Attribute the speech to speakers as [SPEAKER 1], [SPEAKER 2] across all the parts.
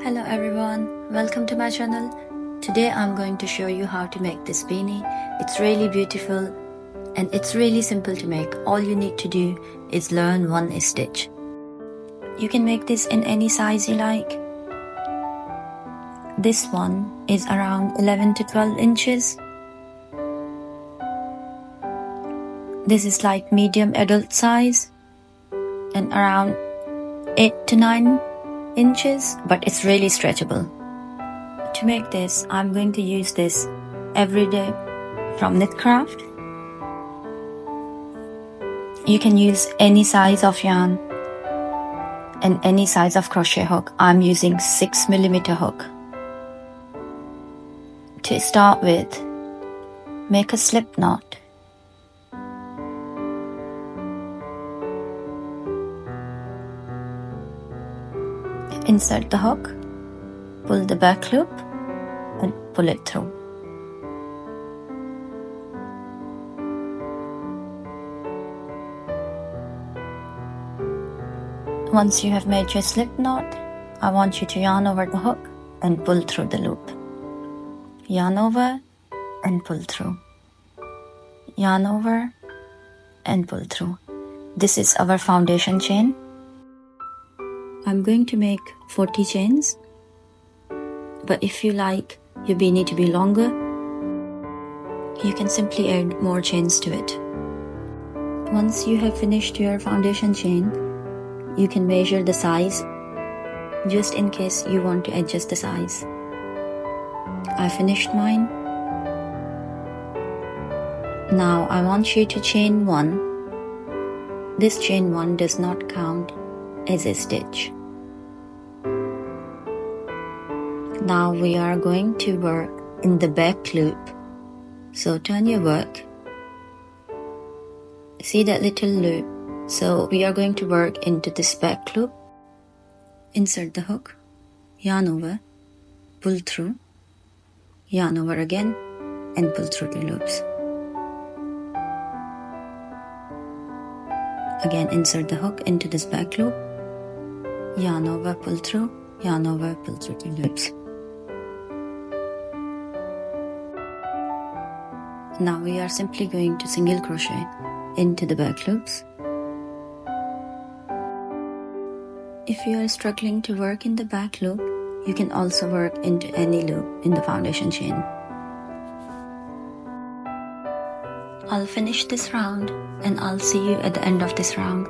[SPEAKER 1] Hello everyone, welcome to my channel. Today I'm going to show you how to make this beanie. It's really beautiful and it's really simple to make. All you need to do is learn one stitch. You can make this in any size you like. This one is around 11 to 12 inches. This is like medium adult size and around 8 to 9 inches, but it's really stretchable. To make this, I'm going to use this everyday from Knitcraft. You can use any size of yarn and any size of crochet hook. I'm using 6mm hook. To start with, make a slip knot. Insert the hook, pull the back loop and pull it through. Once you have made your slip knot, I want you to yarn over the hook and pull through the loop. Yarn over and pull through. Yarn over and pull through. This is our foundation chain. I'm going to make 40 chains, but if you like your beanie to be longer, you can simply add more chains to it. Once you have finished your foundation chain, you can measure the size just in case you want to adjust the size. I finished mine. Now I want you to chain 1. This chain 1 does not count as a stitch. Now we are going to work in the back loop. So turn your work. See that little loop? So we are going to work into this back loop. Insert the hook, yarn over, pull through, yarn over again and pull through the loops. Again, insert the hook into this back loop, yarn over, pull through, yarn over, pull through the loops. Now we are simply going to single crochet into the back loops. If you are struggling to work in the back loop, you can also work into any loop in the foundation chain. I'll finish this round and I'll see you at the end of this round.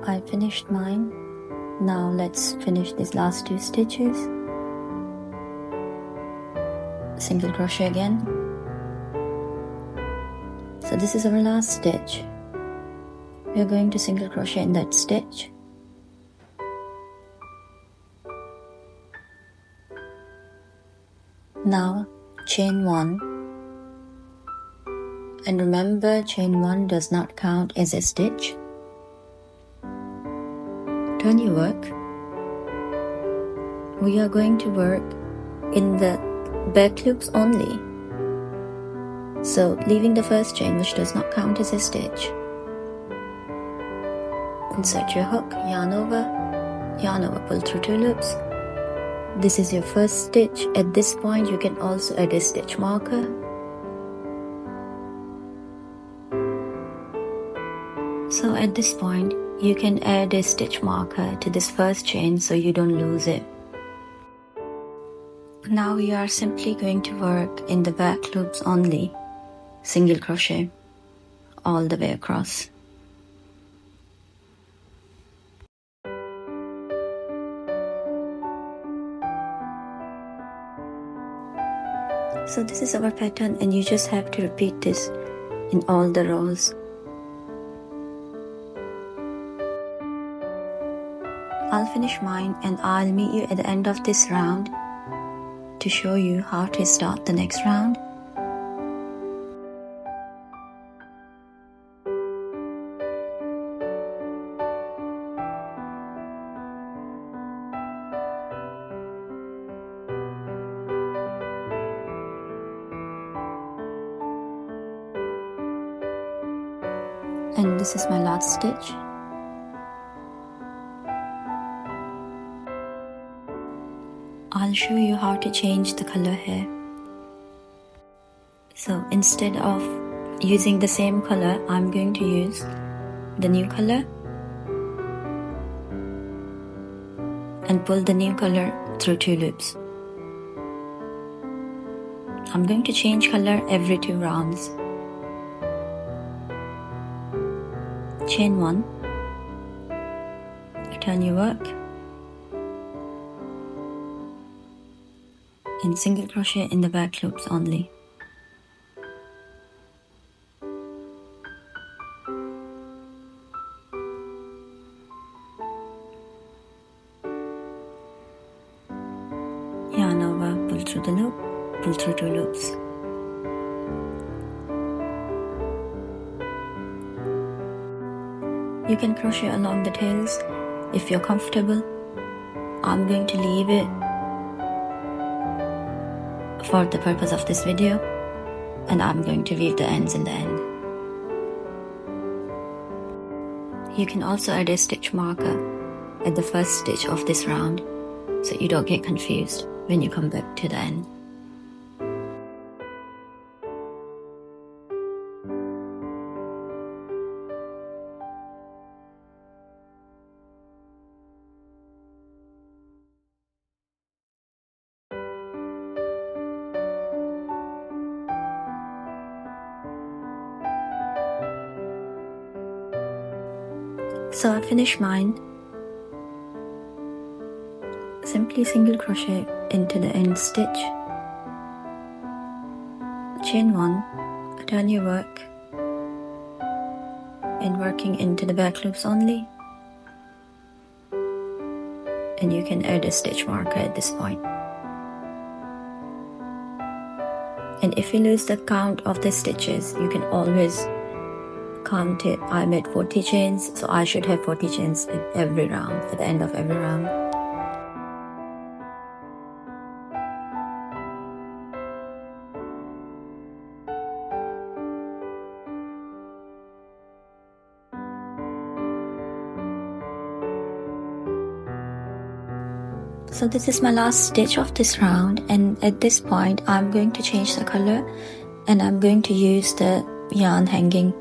[SPEAKER 1] I finished mine. Now let's finish these last 2 stitches. Single crochet again. So this is our last stitch. We are going to single crochet in that stitch. Now chain 1. And remember, chain 1 does not count as a stitch. Turn your work. We are going to work in the back loops only. So leaving the first chain, which does not count as a stitch. Insert your hook, yarn over, pull through 2 loops. This is your first stitch. At this point, you can also add a stitch marker. So at this point, you can add a stitch marker to this first chain so you don't lose it. Now we are simply going to work in the back loops only, single crochet all the way across. So this is our pattern and you just have to repeat this in all the rows. I'll finish mine and I'll meet you at the end of this round to show you how to start the next round. And this is my last stitch. I'll show you how to change the color here. So instead of using the same color, I'm going to use the new color and pull the new color through 2 loops. I'm going to change color every 2 rounds. Chain 1, turn your work, and single crochet in the back loops only. Yarn over, pull through the loop, pull through 2 loops. You can crochet along the tails if you're comfortable. I'm going to leave it for the purpose of this video, and I'm going to weave the ends in the end. You can also add a stitch marker at the first stitch of this round so you don't get confused when you come back to the end. So I finished mine. Simply single crochet into the end stitch, chain 1, turn your work, and working into the back loops only, and you can add a stitch marker at this point. And if you lose the count of the stitches, you can always count it. I made 40 chains, so I should have 40 chains at every round, at the end of every round. So this is my last stitch of this round, and at this point I'm going to change the color, and I'm going to use the yarn hanging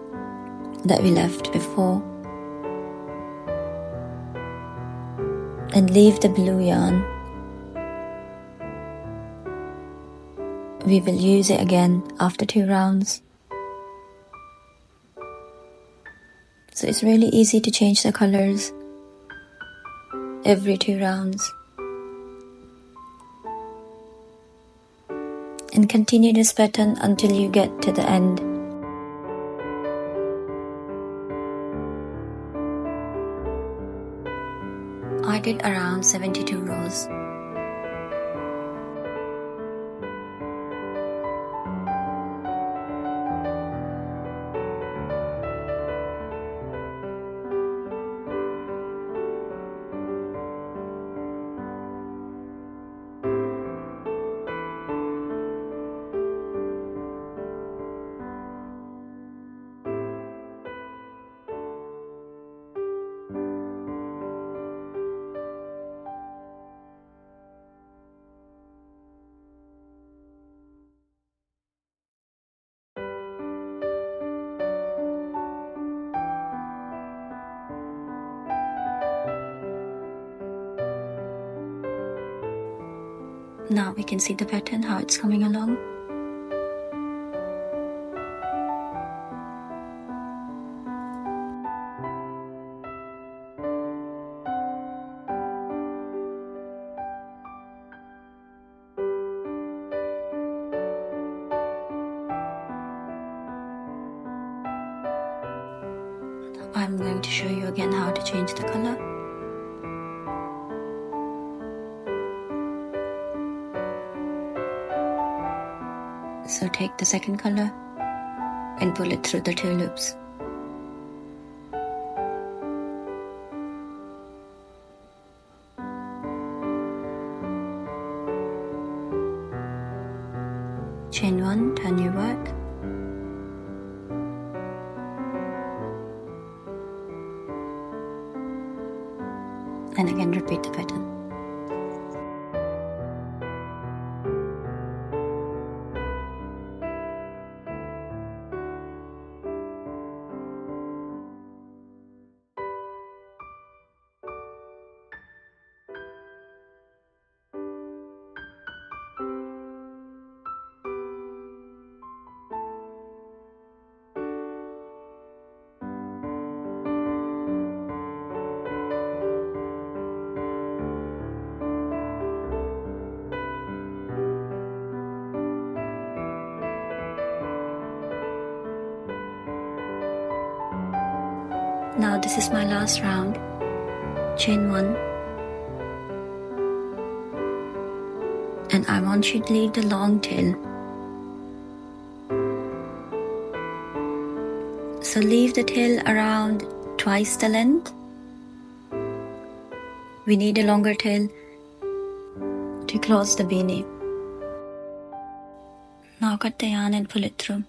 [SPEAKER 1] that we left before and leave the blue yarn. We will use it again after 2 rounds. So it's really easy to change the colors every 2 rounds. And continue this pattern until you get to the end. I did around 72 rows. Now we can see the pattern, how it's coming along. I'm going to show you again how to change the color. So take the second color and pull it through the 2 loops. Chain 1, turn your work, and again repeat the pattern. Now this is my last round. Chain 1, and I want you to leave the long tail. So leave the tail around twice the length. We need a longer tail to close the beanie. Now cut the yarn and pull it through.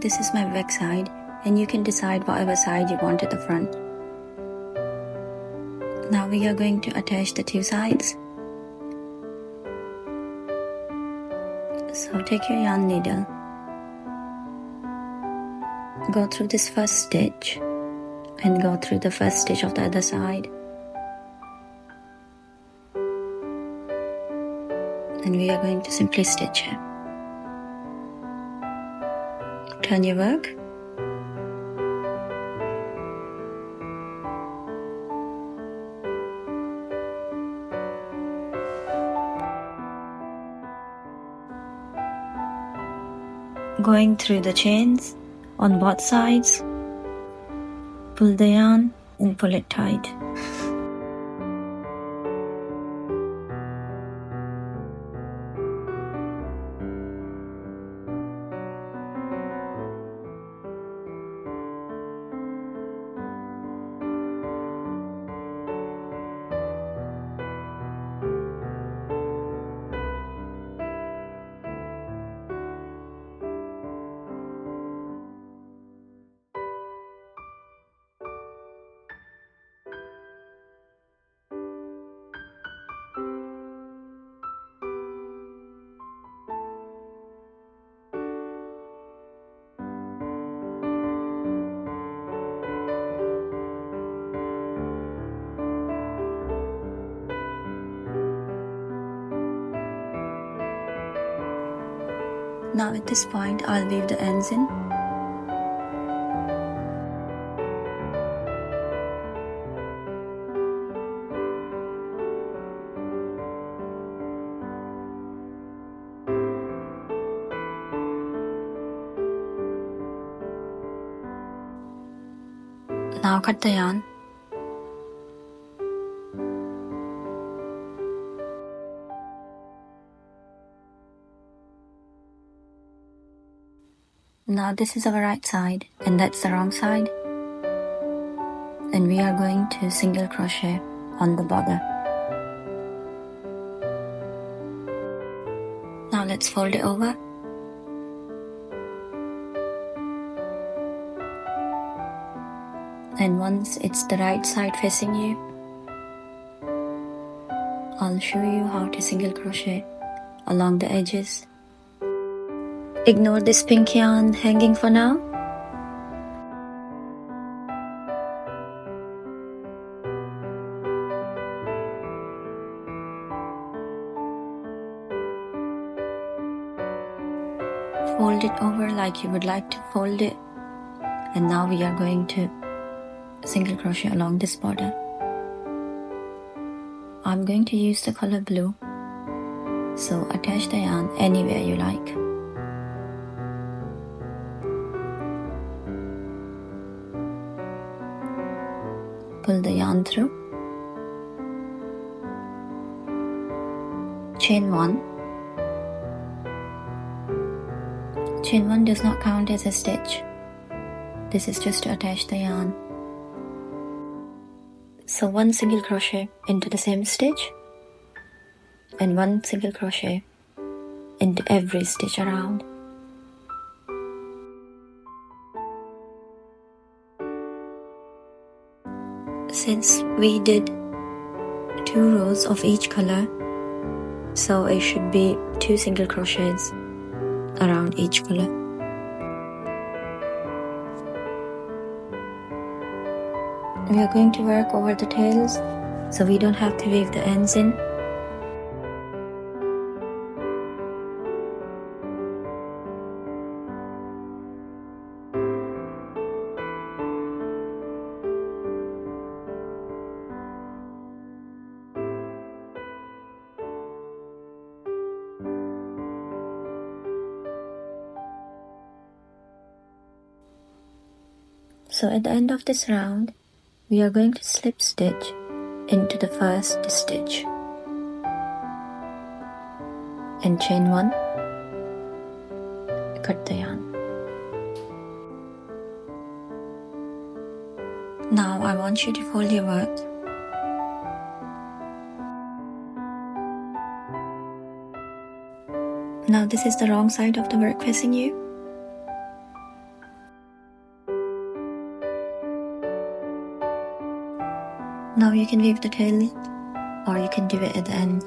[SPEAKER 1] This is my back side, and you can decide whatever side you want at the front. Now we are going to attach the two sides. So take your yarn needle, go through this first stitch and go through the first stitch of the other side. And we are going to simply stitch it. Turn your work. Going through the chains on both sides, pull the yarn and pull it tight. Now at this point, I'll weave the ends in. Now cut the yarn. Now this is our right side and that's the wrong side. And we are going to single crochet on the border. Now let's fold it over. And once it's the right side facing you, I'll show you how to single crochet along the edges. Ignore this pink yarn hanging for now. Fold it over like you would like to fold it. And now we are going to single crochet along this border. I'm going to use the color blue, so attach the yarn anywhere you like. Pull the yarn through. Chain 1. Chain 1 does not count as a stitch. This is just to attach the yarn. So one single crochet into the same stitch and one single crochet into every stitch around. since we did 2 rows of each color, so it should be 2 single crochets around each color. We are going to work over the tails, so we don't have to weave the ends in. So at the end of this round, we are going to slip stitch into the first stitch and chain 1, cut the yarn. Now I want you to fold your work. Now this is the wrong side of the work facing you. Now you can weave the tail in, or you can do it at the end.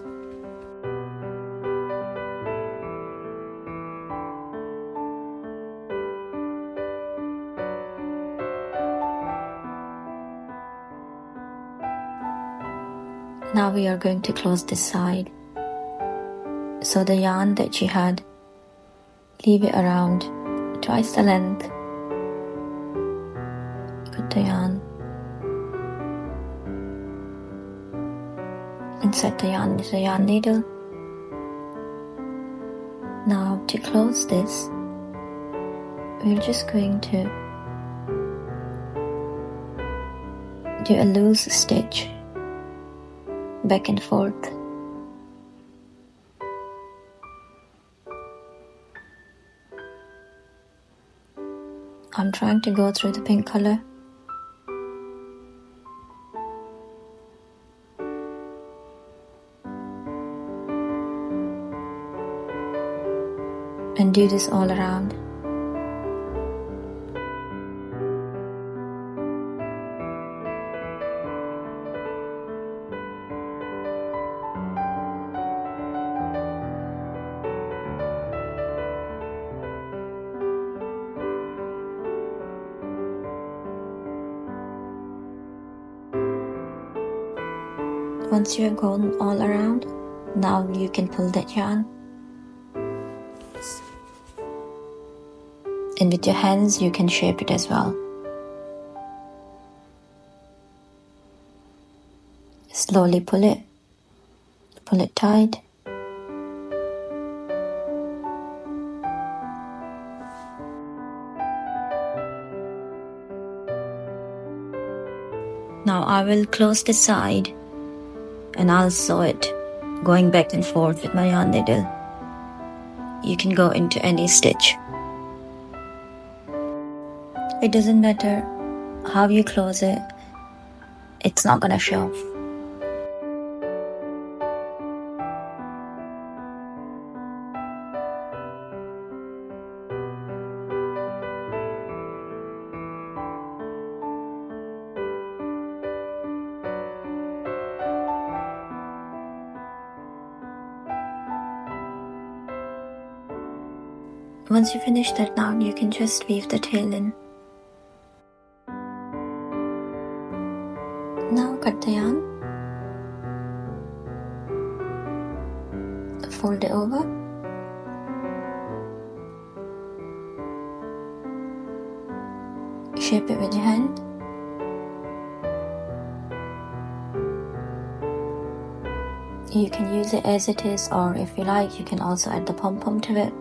[SPEAKER 1] Now we are going to close this side. So the yarn that you had, leave it around twice the length. Cut the yarn. Insert the yarn into the yarn needle. Now to close this, we're just going to do a loose stitch back and forth. I'm trying to go through the pink color. And do this all around. Once you have gone all around, now you can pull that yarn. And with your hands, you can shape it as well. Slowly pull it tight. Now I will close the side and I'll sew it, going back and forth with my yarn needle. You can go into any stitch. It doesn't matter how you close it, it's not gonna show. Once you finish that now, you can just weave the tail in. Now cut the yarn, fold it over, shape it with your hand, you can use it as it is, or if you like you can also add the pom-pom to it.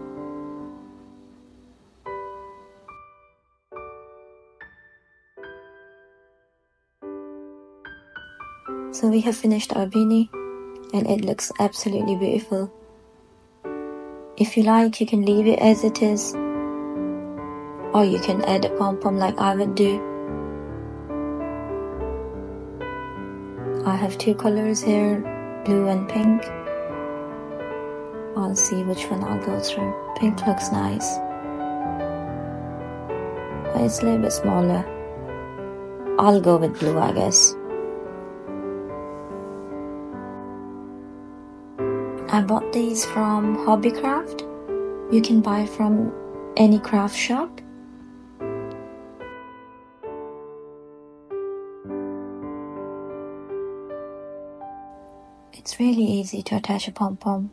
[SPEAKER 1] So we have finished our beanie and it looks absolutely beautiful. If you like, you can leave it as it is, or you can add a pom-pom like I would do. I have 2 colors here, blue and pink. I'll see which one I'll go through. Pink looks nice, but it's a little bit smaller. I'll go with blue, I guess. I bought these from Hobbycraft. You can buy from any craft shop. It's really easy to attach a pom-pom.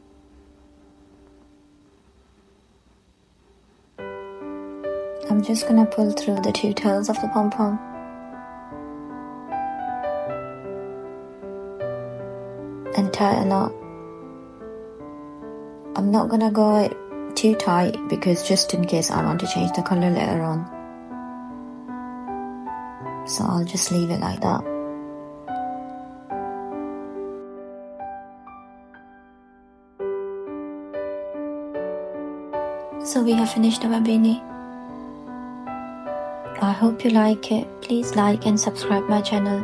[SPEAKER 1] I'm just gonna pull through the 2 tails of the pom-pom. And tie a knot. I'm not gonna go too tight because just in case I want to change the color later on. So I'll just leave it like that. So we have finished our beanie. I hope you like it. Please like and subscribe my channel.